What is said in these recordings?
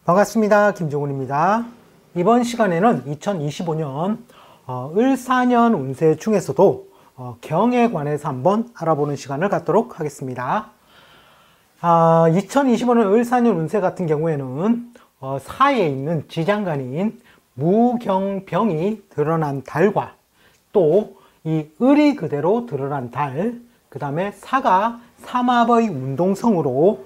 반갑습니다. 김종훈입니다. 이번 시간에는 2025년 을사년 운세 중에서도 경에 관해서 한번 알아보는 시간을 갖도록 하겠습니다. 2025년 을사년 운세 같은 경우에는 사에 있는 지장간인 무경병이 드러난 달과 또 이 을이 그대로 드러난 달, 그 다음에 사가 삼합의 운동성으로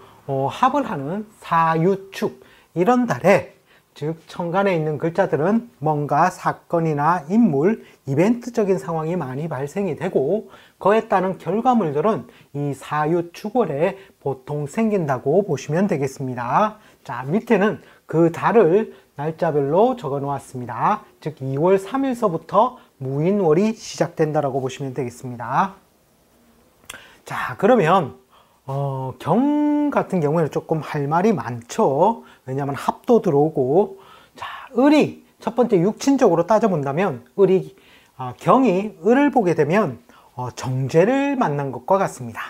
합을 하는 사유축, 이런 달에, 즉 천간에 있는 글자들은 뭔가 사건이나 인물, 이벤트적인 상황이 많이 발생이 되고 그에 따른 결과물들은 이 사유축월에 보통 생긴다고 보시면 되겠습니다. 자, 밑에는 그 달을 날짜별로 적어 놓았습니다. 즉 2월 3일서부터 무인월이 시작된다라고 보시면 되겠습니다. 자, 그러면 경 같은 경우에는 조금 할 말이 많죠. 왜냐하면 합도 들어오고, 자, 을이 첫 번째 육친적으로 따져본다면 경이 을을 보게 되면 정제를 만난 것과 같습니다.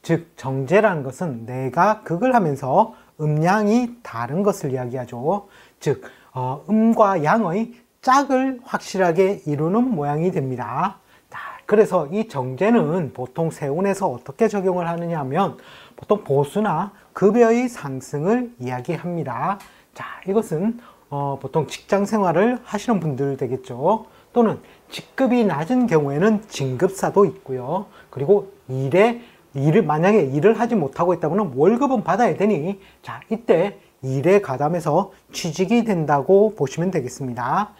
즉 정제라는 것은 내가 극을 하면서 음양이 다른 것을 이야기하죠. 즉 음과 양의 짝을 확실하게 이루는 모양이 됩니다. 그래서 이 정제는 보통 세운에서 어떻게 적용을 하느냐 하면 보통 보수나 급여의 상승을 이야기합니다. 자, 이것은 보통 직장 생활을 하시는 분들 되겠죠. 또는 직급이 낮은 경우에는 진급사도 있고요. 그리고 만약에 일을 하지 못하고 있다면 월급은 받아야 되니, 자, 이때 일에 가담해서 취직이 된다고 보시면 되겠습니다.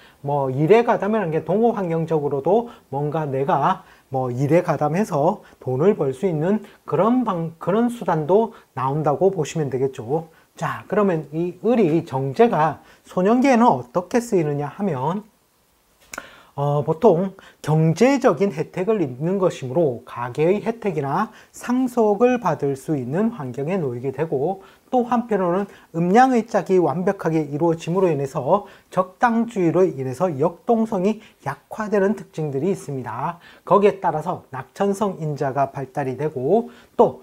일에 가담이라는 게 동호 환경적으로도 뭔가 내가 일에 가담해서 돈을 벌 수 있는 그런 수단도 나온다고 보시면 되겠죠. 자, 그러면 이 을이 정제가 소년기에는 어떻게 쓰이느냐 하면 보통 경제적인 혜택을 입는 것이므로 가계의 혜택이나 상속을 받을 수 있는 환경에 놓이게 되고, 또 한편으로는 음양의 짝이 완벽하게 이루어짐으로 인해서 적당주의로 인해서 역동성이 약화되는 특징들이 있습니다. 거기에 따라서 낙천성 인자가 발달이 되고 또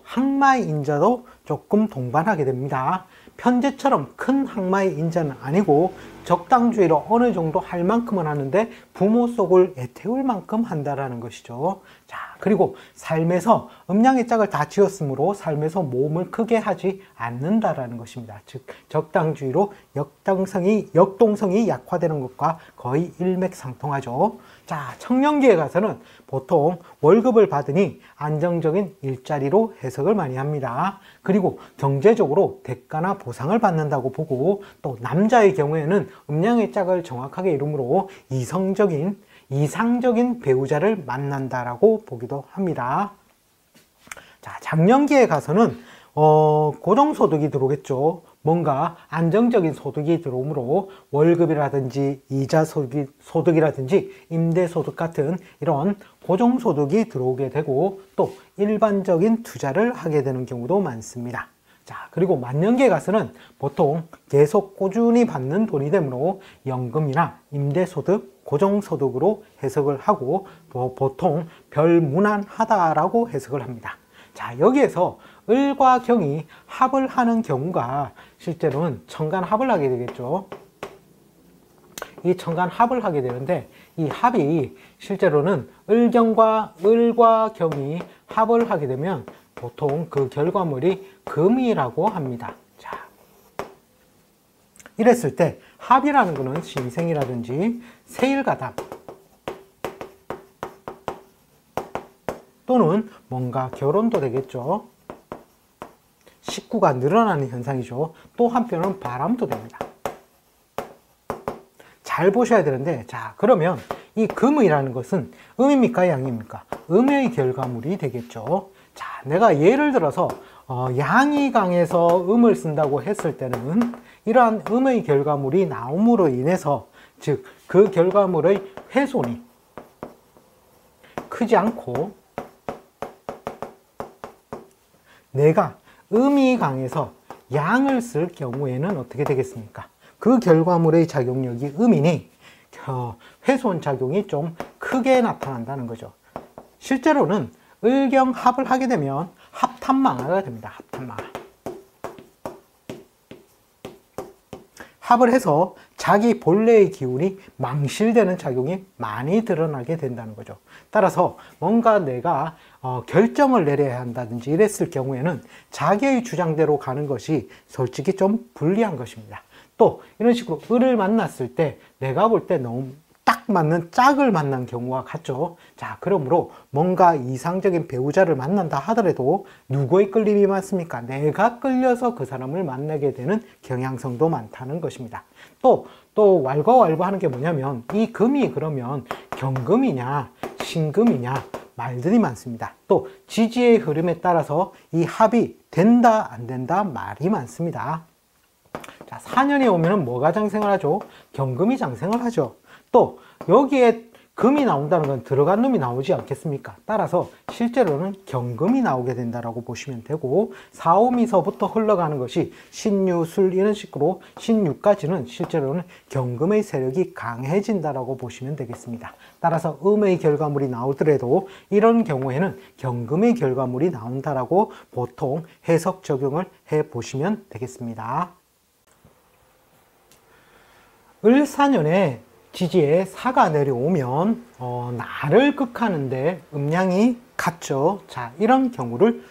항마의 인자도 조금 동반하게 됩니다. 편제처럼 큰 항마의 인자는 아니고 적당주의로 어느 정도 할 만큼은 하는데 부모 속을 애태울 만큼 한다라는 것이죠. 자, 그리고 삶에서 음양의 짝을 다 지었으므로 삶에서 모험을 크게 하지 않는다라는 것입니다. 즉 적당주의로 역동성이 약화되는 것과 거의 일맥상통하죠. 자, 청년기에 가서는 보통 월급을 받으니 안정적인 일자리로 해석을 많이 합니다. 그리고 경제적으로 대가나 보상을 받는다고 보고, 또 남자의 경우에는 음양의 짝을 정확하게 이루므로 이상적인 배우자를 만난다라고 보기도 합니다. 자, 장년기에 가서는 고정소득이 들어오겠죠. 뭔가 안정적인 소득이 들어오므로 월급이라든지 이자 소득이라든지 임대소득 같은 이런 고정소득이 들어오게 되고, 또 일반적인 투자를 하게 되는 경우도 많습니다. 자, 그리고 만년기에 가서는 보통 계속 꾸준히 받는 돈이 되므로 연금이나 임대소득, 고정소득으로 해석을 하고 보통 별무난하다라고 해석을 합니다. 자, 여기에서 을과 경이 합을 하는 경우가 실제로는 천간합을 하게 되겠죠. 이 천간합을 하게 되는데 이 합이 실제로는 을과 경이 합을 하게 되면 보통 그 결과물이 금이라고 합니다. 자, 이랬을 때 합이라는 것은 신생이라든지 세일가담 또는 뭔가 결혼도 되겠죠. 식구가 늘어나는 현상이죠. 또 한편은 바람도 됩니다. 잘 보셔야 되는데, 자, 그러면 이 금이라는 것은 음입니까 양입니까? 음의 결과물이 되겠죠. 자, 내가 예를 들어서 양이 강해서 음을 쓴다고 했을 때는 이러한 음의 결과물이 나옴으로 인해서, 즉 그 결과물의 훼손이 크지 않고 내가 음이 강해서 양을 쓸 경우에는 어떻게 되겠습니까? 그 결과물의 작용력이 음이니 훼손 작용이 좀 크게 나타난다는 거죠. 실제로는 을경합을 하게 되면 합탄망화가 됩니다. 합탄망화. 합을 해서 자기 본래의 기운이 망실되는 작용이 많이 드러나게 된다는 거죠. 따라서 뭔가 내가 결정을 내려야 한다든지 이랬을 경우에는 자기의 주장대로 가는 것이 솔직히 좀 불리한 것입니다. 또 이런 식으로 을을 만났을 때 내가 볼 때 너무 딱 맞는 짝을 만난 경우가 같죠. 자, 그러므로 뭔가 이상적인 배우자를 만난다 하더라도 누구의 끌림이 많습니까? 내가 끌려서 그 사람을 만나게 되는 경향성도 많다는 것입니다. 또 왈가왈부 하는 게 뭐냐면 이 금이 그러면 경금이냐 신금이냐 말들이 많습니다. 또 지지의 흐름에 따라서 이 합이 된다 안 된다 말이 많습니다. 자, 4년이 오면 뭐가 장생을 하죠? 경금이 장생을 하죠. 또 여기에 금이 나온다는 건 들어간 놈이 나오지 않겠습니까? 따라서 실제로는 경금이 나오게 된다라고 보시면 되고, 사오미서부터 흘러가는 것이 신유, 술 이런 식으로 신유까지는 실제로는 경금의 세력이 강해진다라고 보시면 되겠습니다. 따라서 음의 결과물이 나오더라도 이런 경우에는 경금의 결과물이 나온다라고 보통 해석 적용을 해 보시면 되겠습니다. 을사년에 지지에 사가 내려오면 나를 극하는데 음양이 같죠. 자, 이런 경우를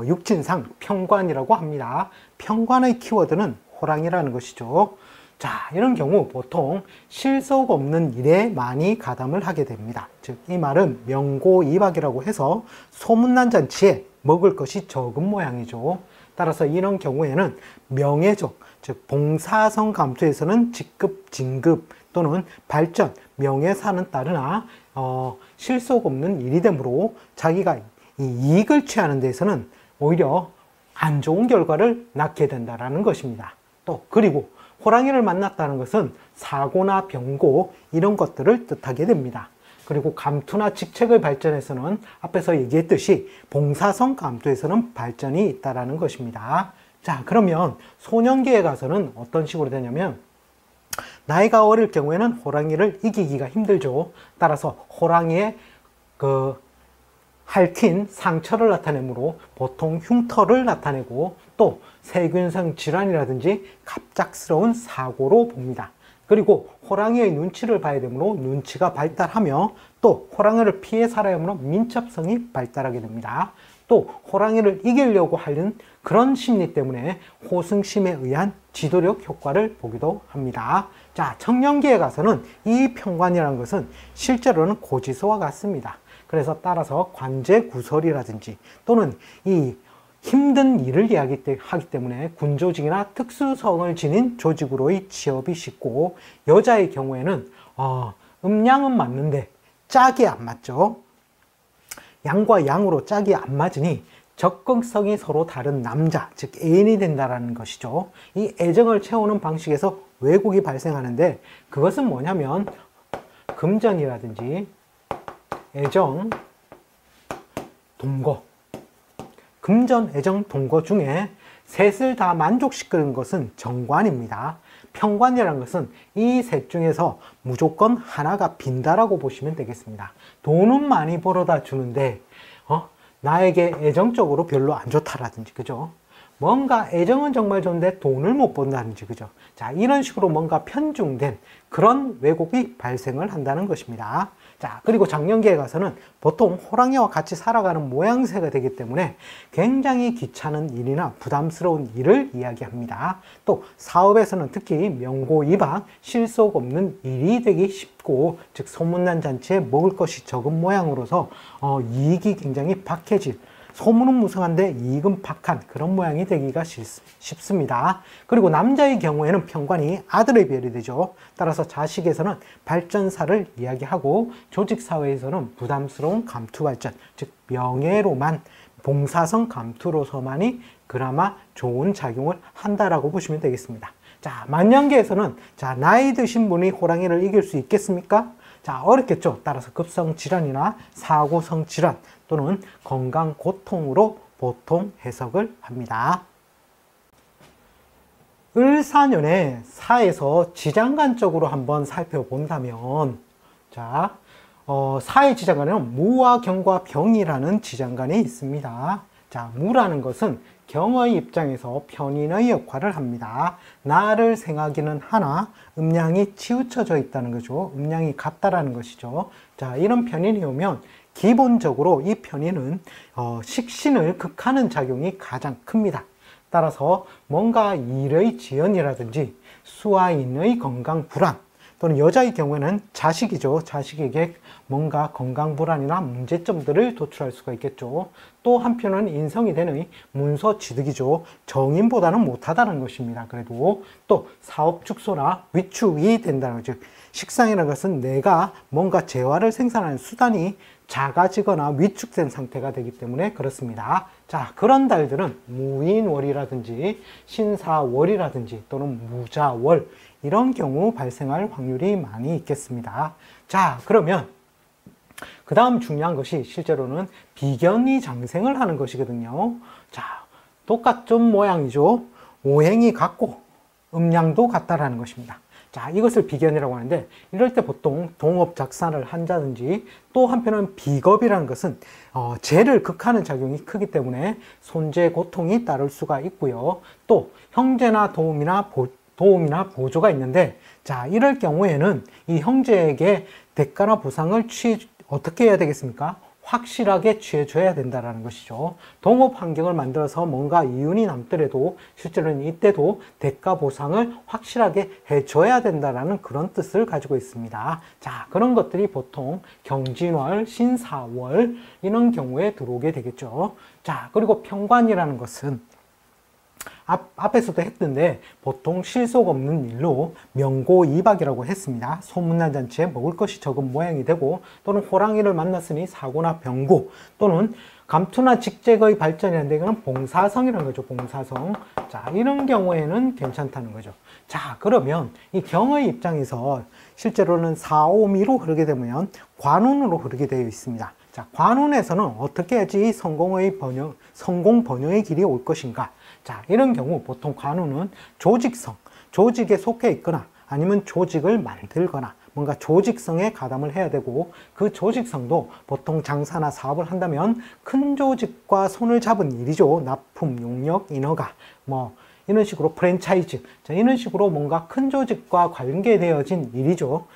육진상 평관이라고 합니다. 평관의 키워드는 호랑이라는 것이죠. 자, 이런 경우 보통 실속 없는 일에 많이 가담을 하게 됩니다. 즉, 이 말은 명고이박이라고 해서 소문난 잔치에 먹을 것이 적은 모양이죠. 따라서 이런 경우에는 명예적, 즉 봉사성 감투에서는 직급, 진급 또는 발전, 명예사는 따르나 실속 없는 일이 되므로 자기가 이 이익을 취하는 데서는 오히려 안 좋은 결과를 낳게 된다는 것입니다. 또 그리고 호랑이를 만났다는 것은 사고나 병고 이런 것들을 뜻하게 됩니다. 그리고 감투나 직책의 발전에서는 앞에서 얘기했듯이 봉사성 감투에서는 발전이 있다는 것입니다. 자, 그러면 소년기에 가서는 어떤 식으로 되냐면 나이가 어릴 경우에는 호랑이를 이기기가 힘들죠. 따라서 호랑이의 핥힌 상처를 나타내므로 보통 흉터를 나타내고 또 세균성 질환이라든지 갑작스러운 사고로 봅니다. 그리고 호랑이의 눈치를 봐야 되므로 눈치가 발달하며 또 호랑이를 피해 살아야 하므로 민첩성이 발달하게 됩니다. 또 호랑이를 이기려고 하는 그런 심리 때문에 호승심에 의한 지도력 효과를 보기도 합니다. 자, 청년기에 가서는 이 평관이라는 것은 실제로는 고지서와 같습니다. 그래서 따라서 관제구설이라든지 또는 이 힘든 일을 이야기하기 때문에 군조직이나 특수성을 지닌 조직으로의 취업이 쉽고, 여자의 경우에는 음양은 맞는데 짝이 안 맞죠. 양과 양으로 짝이 안 맞으니 적극성이 서로 다른 남자, 즉 애인이 된다는 것이죠. 이 애정을 채우는 방식에서 왜곡이 발생하는데 그것은 뭐냐면 금전이라든지 애정, 동거, 금전, 애정, 동거 중에 셋을 다 만족시키는 것은 정관입니다. 평관이라는 것은 이 셋 중에서 무조건 하나가 빈다라고 보시면 되겠습니다. 돈은 많이 벌어다 주는데 나에게 애정적으로 별로 안 좋다라든지, 그죠? 뭔가 애정은 정말 좋은데 돈을 못 번다든지, 그죠? 자, 이런 식으로 뭔가 편중된 그런 왜곡이 발생을 한다는 것입니다. 자, 그리고 장년기에 가서는 보통 호랑이와 같이 살아가는 모양새가 되기 때문에 굉장히 귀찮은 일이나 부담스러운 일을 이야기합니다. 또 사업에서는 특히 명고이박, 실속 없는 일이 되기 쉽고, 즉 소문난 잔치에 먹을 것이 적은 모양으로서 이익이 굉장히 박해질, 소문은 무성한데 이익은 박한 그런 모양이 되기가 쉽습니다. 그리고 남자의 경우에는 평관이 아들의 별이 되죠. 따라서 자식에서는 발전사를 이야기하고, 조직사회에서는 부담스러운 감투발전, 즉 명예로만, 봉사성 감투로서만이 그나마 좋은 작용을 한다라고 보시면 되겠습니다. 자, 만년기에서는 나이 드신 분이 호랑이를 이길 수 있겠습니까? 자, 어렵겠죠. 따라서 급성 질환이나 사고성 질환 또는 건강 고통으로 보통 해석을 합니다. 을사년에 사에서 지장간적으로 한번 살펴본다면, 자, 사의 지장간에는 무와 경과 병이라는 지장간이 있습니다. 자, 무라는 것은 경의 입장에서 편인의 역할을 합니다. 나를 생하기는 하나 음량이 치우쳐져 있다는 거죠. 음량이 같다라는 것이죠. 자, 이런 편인이 오면 기본적으로 이 편인은 식신을 극하는 작용이 가장 큽니다. 따라서 뭔가 일의 지연이라든지 수아인의 건강 불안, 또는 여자의 경우에는 자식이죠. 자식에게 뭔가 건강 불안이나 문제점들을 도출할 수가 있겠죠. 또 한편은 인성이 되는 문서 취득이죠. 정인보다는 못하다는 것입니다. 그래도 또 사업 축소나 위축이 된다는 거죠. 식상이라는 것은 내가 뭔가 재화를 생산하는 수단이 작아지거나 위축된 상태가 되기 때문에 그렇습니다. 자, 그런 달들은 무인월이라든지 신사월이라든지 또는 무자월, 이런 경우 발생할 확률이 많이 있겠습니다. 자, 그러면 그 다음 중요한 것이 실제로는 비견이 장생을 하는 것이거든요. 자, 똑같은 모양이죠. 오행이 같고 음량도 같다라는 것입니다. 자, 이것을 비견이라고 하는데, 이럴 때 보통 동업작산을 한다든지, 또 한편은 비겁이라는 것은 재를 극하는 작용이 크기 때문에 손재 고통이 따를 수가 있고요. 또 형제나 도움이나 보조가 있는데, 자, 이럴 경우에는 이 형제에게 대가나 보상을 어떻게 해야 되겠습니까? 확실하게 취해줘야 된다는 것이죠. 동업 환경을 만들어서 뭔가 이윤이 남더라도 실제로는 이때도 대가 보상을 확실하게 해줘야 된다는 그런 뜻을 가지고 있습니다. 자, 그런 것들이 보통 경진월, 신사월 이런 경우에 들어오게 되겠죠. 자, 그리고 평관이라는 것은 앞에서도 했던데 보통 실속 없는 일로 명고이박이라고 했습니다. 소문난 잔치에 먹을 것이 적은 모양이 되고, 또는 호랑이를 만났으니 사고나 병고, 또는 감투나 직책의 발전이 안 되거나 봉사성이라는 거죠. 봉사성. 자, 이런 경우에는 괜찮다는 거죠. 자, 그러면 이 경의 입장에서 실제로는 사오미로 흐르게 되면 관운으로 흐르게 되어 있습니다. 자, 관운에서는 어떻게 해야지 성공 번영의 길이 올 것인가? 자, 이런 경우 보통 관운은 조직성, 조직에 속해 있거나 아니면 조직을 만들거나 뭔가 조직성에 가담을 해야 되고, 그 조직성도 보통 장사나 사업을 한다면 큰 조직과 손을 잡은 일이죠. 납품, 용역, 인허가, 이런 식으로 프랜차이즈, 자, 이런 식으로 뭔가 큰 조직과 관계되어진 일이죠.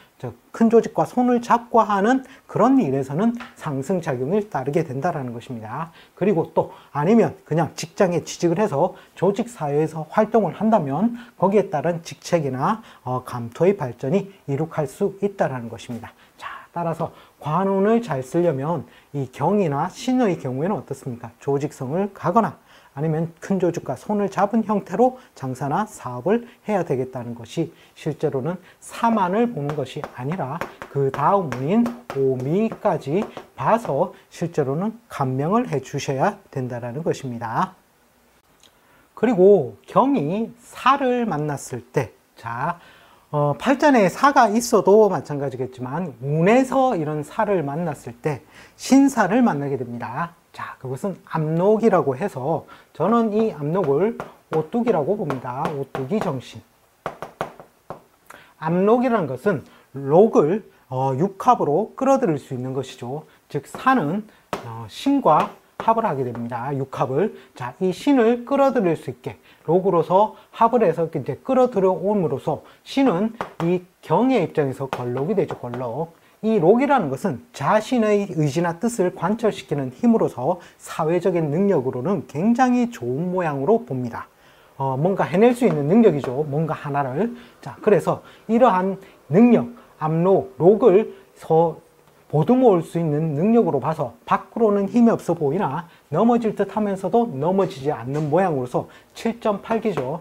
큰 조직과 손을 잡고 하는 그런 일에서는 상승작용을 따르게 된다는 것입니다. 그리고 또 아니면 그냥 직장에 취직을 해서 조직 사회에서 활동을 한다면 거기에 따른 직책이나 감토의 발전이 이룩할 수 있다는 것입니다. 자, 따라서 관운을 잘 쓰려면 이 경이나 신의 경우에는 어떻습니까? 조직성을 가거나 아니면 큰 조직과 손을 잡은 형태로 장사나 사업을 해야 되겠다는 것이 실제로는 사만을 보는 것이 아니라 그 다음 운인 오미까지 봐서 실제로는 감명을 해 주셔야 된다는 것입니다. 그리고 경이 사를 만났을 때, 자, 팔전에 사가 있어도 마찬가지겠지만 운에서 이런 사를 만났을 때 신사를 만나게 됩니다. 자, 그것은 압록이라고 해서 저는 이 압록을 오뚜기라고 봅니다. 오뚜기 정신. 압록이라는 것은 록을 육합으로 끌어들일 수 있는 것이죠. 즉 사는 신과 합을 하게 됩니다. 육합을. 자, 이 신을 끌어들일 수 있게 록으로서 합을 해서 이제 끌어들여 옴으로써 신은 이 경의 입장에서 걸록이 되죠. 걸록. 이 록이라는 것은 자신의 의지나 뜻을 관철시키는 힘으로서 사회적인 능력으로는 굉장히 좋은 모양으로 봅니다. 뭔가 해낼 수 있는 능력이죠. 뭔가 하나를. 자, 그래서 이러한 능력, 압록, 록을 보듬어 올 수 있는 능력으로 봐서 밖으로는 힘이 없어 보이나 넘어질 듯 하면서도 넘어지지 않는 모양으로서 7.8기죠.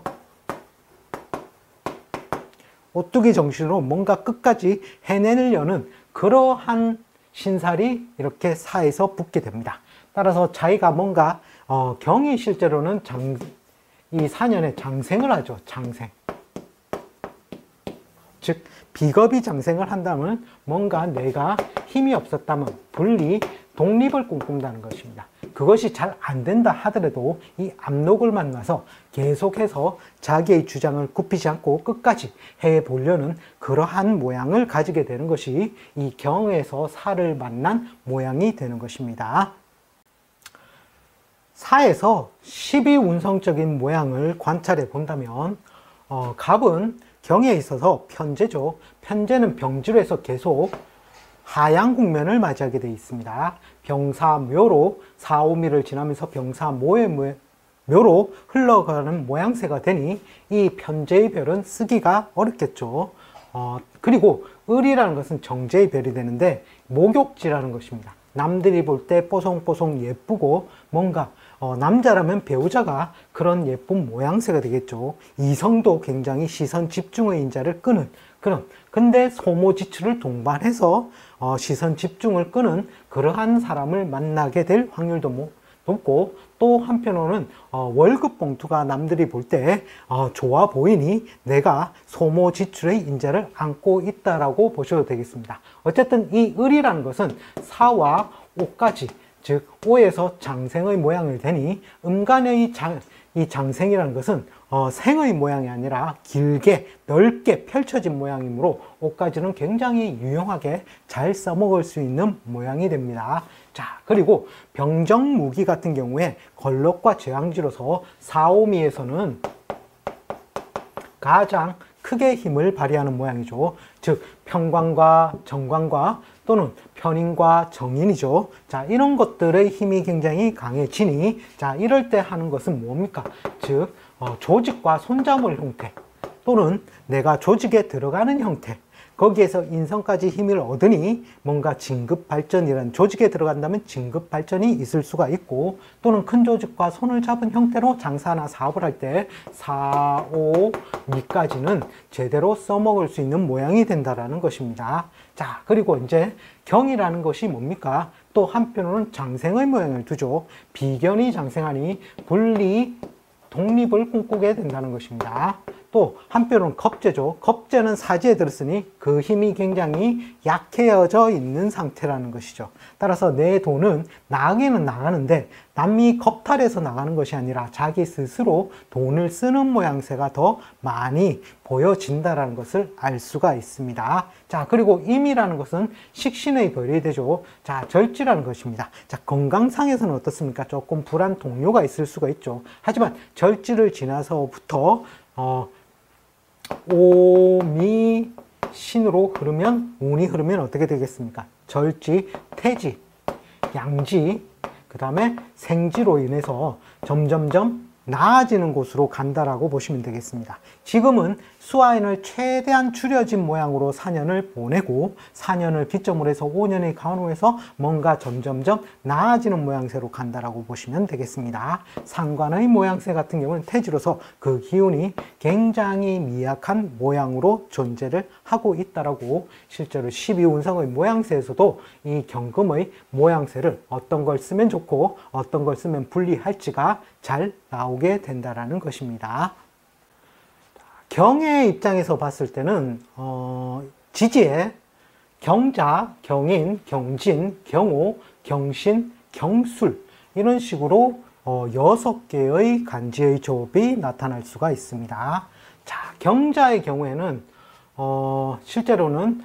오뚜기 정신으로 뭔가 끝까지 해내려는 그러한 신살이 이렇게 사에서 붙게 됩니다. 따라서 자기가 뭔가 경이 실제로는 이 4년에 장생을 하죠. 장생. 즉 비겁이 장생을 한다면 뭔가 내가 힘이 없었다면 분리, 독립을 꿈꾼다는 것입니다. 그것이 잘 안 된다 하더라도 이 압록을 만나서 계속해서 자기의 주장을 굽히지 않고 끝까지 해보려는 그러한 모양을 가지게 되는 것이 이 경에서 사를 만난 모양이 되는 것입니다. 사에서 12운성적인 모양을 관찰해 본다면 갑은 경에 있어서 편제죠. 편제는 병지로에서 계속 하향 국면을 맞이하게 되어 있습니다. 병사묘로 사오미를 지나면서 병사모의 묘로 흘러가는 모양새가 되니 이 편제의 별은 쓰기가 어렵겠죠. 그리고 을이라는 것은 정제의 별이 되는데 목욕지라는 것입니다. 남들이 볼 때 뽀송뽀송 예쁘고 뭔가 남자라면 배우자가 그런 예쁜 모양새가 되겠죠. 이성도 굉장히 시선 집중의 인자를 끄는 그런, 근데 소모지출을 동반해서 시선 집중을 끄는 그러한 사람을 만나게 될 확률도 높고, 또 한편으로는 월급 봉투가 남들이 볼 때 좋아 보이니 내가 소모지출의 인자를 안고 있다라고 보셔도 되겠습니다. 어쨌든 이 을이라는 것은 사와 오까지, 즉 오에서 장생의 모양을 대니 음간의 이 장생이라는 것은 생의 모양이 아니라 길게 넓게 펼쳐진 모양이므로 오까지는 굉장히 유용하게 잘 써먹을 수 있는 모양이 됩니다. 자, 그리고 병정무기 같은 경우에 걸럭과 제왕지로서 사오미에서는 가장 크게 힘을 발휘하는 모양이죠. 즉 평관과 정관과 또는 편인과 정인이죠. 자, 이런 것들의 힘이 굉장히 강해지니, 자, 이럴 때 하는 것은 뭡니까? 즉 조직과 손잡을 형태 또는 내가 조직에 들어가는 형태, 거기에서 인성까지 힘을 얻으니 뭔가 진급 발전이란, 조직에 들어간다면 진급 발전이 있을 수가 있고, 또는 큰 조직과 손을 잡은 형태로 장사나 사업을 할 때 사, 오, 미까지는 제대로 써먹을 수 있는 모양이 된다라는 것입니다. 자, 그리고 이제 경이라는 것이 뭡니까? 또 한편으로는 장생의 모양을 두죠. 비견이 장생하니 분리, 독립을 꿈꾸게 된다는 것입니다. 또 한편으로는 겁재죠. 겁재는 사지에 들었으니 그 힘이 굉장히 약해져 있는 상태라는 것이죠. 따라서 내 돈은 나가기는 나가는데 남이 겁탈해서 나가는 것이 아니라 자기 스스로 돈을 쓰는 모양새가 더 많이 보여진다는 것을 알 수가 있습니다. 자, 그리고 임이라는 것은 식신의 별이 되죠. 자, 절지라는 것입니다. 자, 건강상에서는 어떻습니까? 조금 불안 동요가 있을 수가 있죠. 하지만 절지를 지나서부터 오미 신으로 흐르면, 운이 흐르면 어떻게 되겠습니까? 절지, 태지, 양지, 그 다음에 생지로 인해서 점점점 나아지는 곳으로 간다라고 보시면 되겠습니다. 지금은 수화인을 최대한 줄여진 모양으로 4년을 보내고 4년을 기점으로 해서 5년의 간호에서 뭔가 점점점 나아지는 모양새로 간다라고 보시면 되겠습니다. 상관의 모양새 같은 경우는 태지로서 그 기운이 굉장히 미약한 모양으로 존재를 하고 있다라고, 실제로 12운성의 모양새에서도 이 경금의 모양새를 어떤 걸 쓰면 좋고 어떤 걸 쓰면 불리할지가 잘 나오게 된다라는 것입니다. 경의 입장에서 봤을 때는 지지에 경자, 경인, 경진, 경호, 경신, 경술 이런 식으로 6개의 간지의 조합이 나타날 수가 있습니다. 자, 경자의 경우에는 실제로는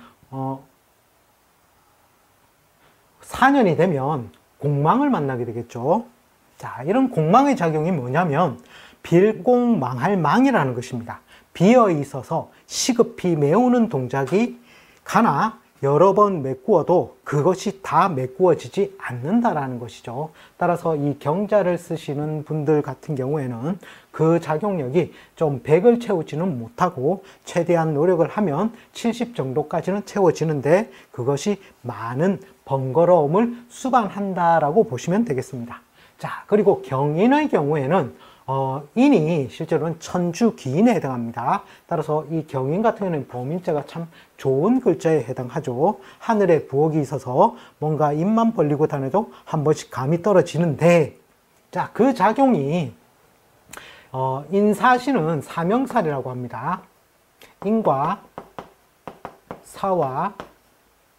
4년이 되면 공망을 만나게 되겠죠. 자, 이런 공망의 작용이 뭐냐면 빌공망할 망이라는 것입니다. 비어 있어서 시급히 메우는 동작이 가나 여러 번 메꾸어도 그것이 다 메꾸어지지 않는다라는 것이죠. 따라서 이 경자를 쓰시는 분들 같은 경우에는 그 작용력이 좀 100을 채우지는 못하고 최대한 노력을 하면 70 정도까지는 채워지는데 그것이 많은 번거로움을 수반한다라고 보시면 되겠습니다. 자, 그리고 경인의 경우에는 인이 실제로는 천주기인에 해당합니다. 따라서 이 경인 같은 경우는 범인자가 참 좋은 글자에 해당하죠. 하늘에 부엌이 있어서 뭔가 입만 벌리고 다녀도 한 번씩 감이 떨어지는데, 자, 그 작용이 인사시는 사명살이라고 합니다. 인과 사와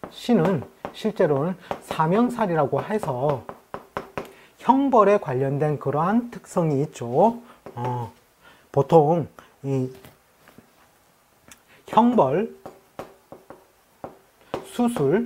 시는 실제로는 사명살이라고 해서 형벌에 관련된 그러한 특성이 있죠. 보통 이 형벌, 수술,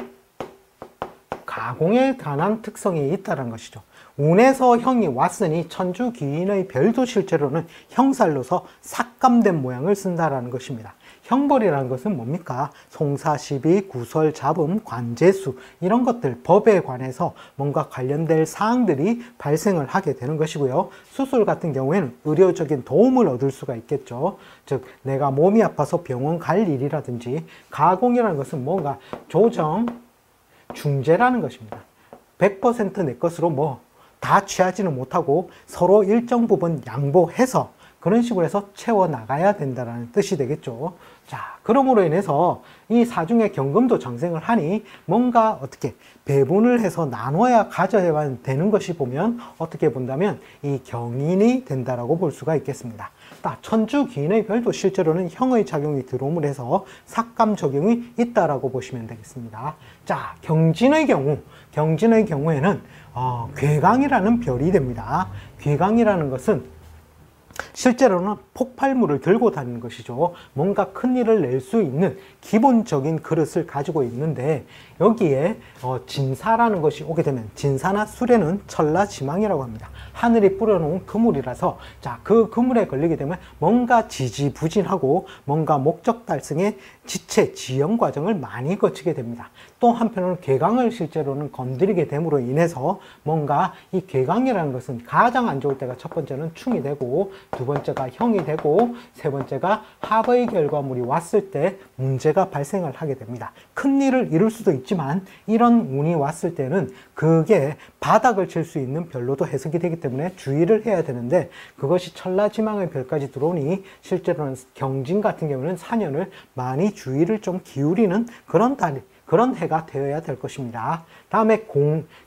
가공에 관한 특성이 있다는 것이죠. 운에서 형이 왔으니 천주귀인의 별도 실제로는 형살로서 삭감된 모양을 쓴다라는 것입니다. 형벌이라는 것은 뭡니까? 송사, 시비, 구설, 잡음, 관제수 이런 것들 법에 관해서 뭔가 관련될 사항들이 발생을 하게 되는 것이고요. 수술 같은 경우에는 의료적인 도움을 얻을 수가 있겠죠. 즉 내가 몸이 아파서 병원 갈 일이라든지, 가공이라는 것은 뭔가 조정, 중재라는 것입니다. 100% 내 것으로 뭐 다 취하지는 못하고 서로 일정 부분 양보해서 그런 식으로 해서 채워나가야 된다는 뜻이 되겠죠. 자, 그러므로 인해서 이 사중에 경금도 장생을 하니 뭔가 어떻게 배분을 해서 나눠야 가져야 되는 것이 보면 어떻게 본다면 이 경인이 된다라고 볼 수가 있겠습니다. 천주귀인의 별도 실제로는 형의 작용이 들어옴을 해서 삭감 적용이 있다라고 보시면 되겠습니다. 자, 경진의 경우에는 괴강이라는 별이 됩니다. 괴강이라는 것은 실제로는 폭발물을 들고 다니는 것이죠. 뭔가 큰 일을 낼 수 있는 기본적인 그릇을 가지고 있는데 여기에 진사라는 것이 오게 되면 진사나 수레는 천라지망이라고 합니다. 하늘이 뿌려놓은 그물이라서 자, 그 그물에 걸리게 되면 뭔가 지지부진하고 뭔가 목적 달성의 지체, 지연 과정을 많이 거치게 됩니다. 또 한편으로는 괴강을 실제로는 건드리게 됨으로 인해서 뭔가 이 괴강이라는 것은 가장 안 좋을 때가 첫 번째는 충이 되고 두 번째가 형이 되고 세 번째가 합의 결과물이 왔을 때 문제가 발생을 하게 됩니다. 큰 일을 이룰 수도 있지만 이런 운이 왔을 때는 그게 바닥을 칠 수 있는 별로도 해석이 되기 때문에 주의를 해야 되는데 그것이 천라지망의 별까지 들어오니 실제로는 경진 같은 경우는 사년을 많이 주의를 좀 기울이는 그런 해가 되어야 될 것입니다. 다음에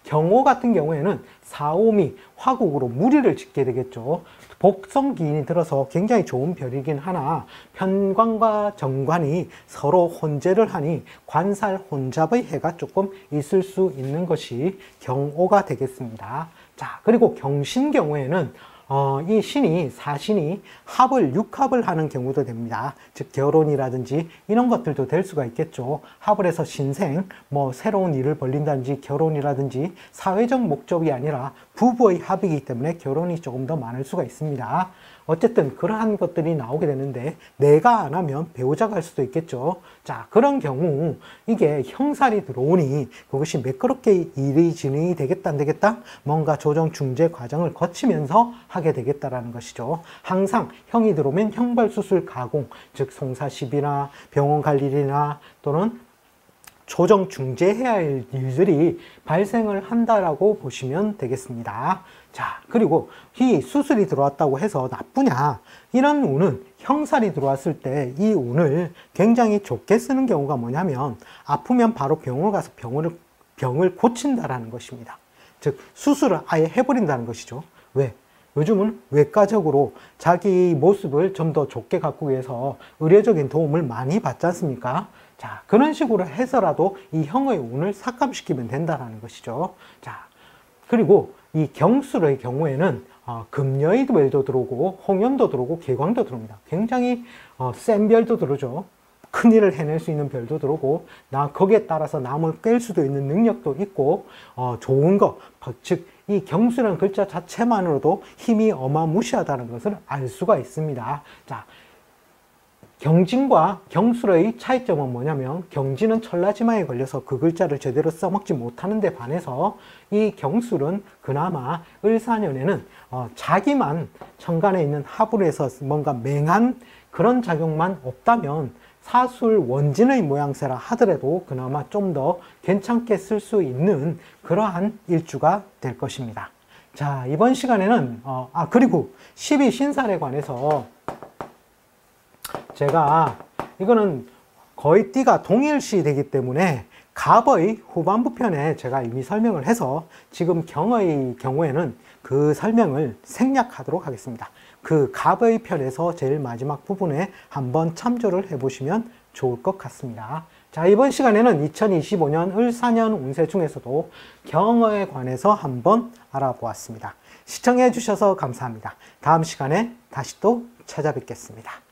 경호 같은 경우에는 사오미, 화국으로 무리를 짓게 되겠죠. 복성기인이 들어서 굉장히 좋은 별이긴 하나 편관과 정관이 서로 혼재를 하니 관살 혼잡의 해가 조금 있을 수 있는 것이 경오가 되겠습니다. 자, 그리고 경신 경우에는 이 신이, 사신이 육합을 하는 경우도 됩니다. 즉 결혼이라든지 이런 것들도 될 수가 있겠죠. 합을 해서 신생, 뭐 새로운 일을 벌린다든지 결혼이라든지 사회적 목적이 아니라 부부의 합이기 때문에 결혼이 조금 더 많을 수가 있습니다. 어쨌든 그러한 것들이 나오게 되는데 내가 안 하면 배우자가 할 수도 있겠죠. 자, 그런 경우 이게 형살이 들어오니 그것이 매끄럽게 일이 진행이 되겠다 안 되겠다? 뭔가 조정 중재 과정을 거치면서 하게 되겠다라는 것이죠. 항상 형이 들어오면 형벌수술 가공, 즉 송사시비나 병원 갈 일이나 또는 조정 중재해야 할 일들이 발생을 한다라고 보시면 되겠습니다. 자, 그리고 이 수술이 들어왔다고 해서 나쁘냐? 이런 운은 형살이 들어왔을 때 이 운을 굉장히 좋게 쓰는 경우가 뭐냐면 아프면 바로 병원을 가서 병을 고친다라는 것입니다. 즉 수술을 아예 해버린다는 것이죠. 왜? 요즘은 외과적으로 자기 모습을 좀 더 좋게 가꾸기 위해서 의료적인 도움을 많이 받지 않습니까? 자, 그런 식으로 해서라도 이 형의 운을 삭감시키면 된다는 것이죠. 자, 그리고 이 경술의 경우에는 금여의 별도 들어오고 홍염도 들어오고 계광도 들어옵니다. 굉장히 센 별도 들어오죠. 큰일을 해낼 수 있는 별도 들어오고 거기에 따라서 남을 깰 수도 있는 능력도 있고 좋은 거, 즉 이 경수라는 글자 자체만으로도 힘이 어마무시하다는 것을 알 수가 있습니다. 자, 경진과 경술의 차이점은 뭐냐면 경진은 천라지망에 걸려서 그 글자를 제대로 써먹지 못하는 데 반해서 이 경술은 그나마 을사년에는 자기만 천간에 있는 합으로 해서 뭔가 맹한 그런 작용만 없다면 사술 원진의 모양새라 하더라도 그나마 좀 더 괜찮게 쓸 수 있는 그러한 일주가 될 것입니다. 자, 이번 시간에는 그리고 12신살에 관해서 제가 이거는 거의 띠가 동일시 되기 때문에 갑의 후반부 편에 제가 이미 설명을 해서 지금 경의 경우에는 그 설명을 생략하도록 하겠습니다. 그 갑의 편에서 제일 마지막 부분에 한번 참조를 해보시면 좋을 것 같습니다. 자, 이번 시간에는 2025년 을사년 운세 중에서도 경어에 관해서 한번 알아보았습니다. 시청해 주셔서 감사합니다. 다음 시간에 다시 또 찾아뵙겠습니다.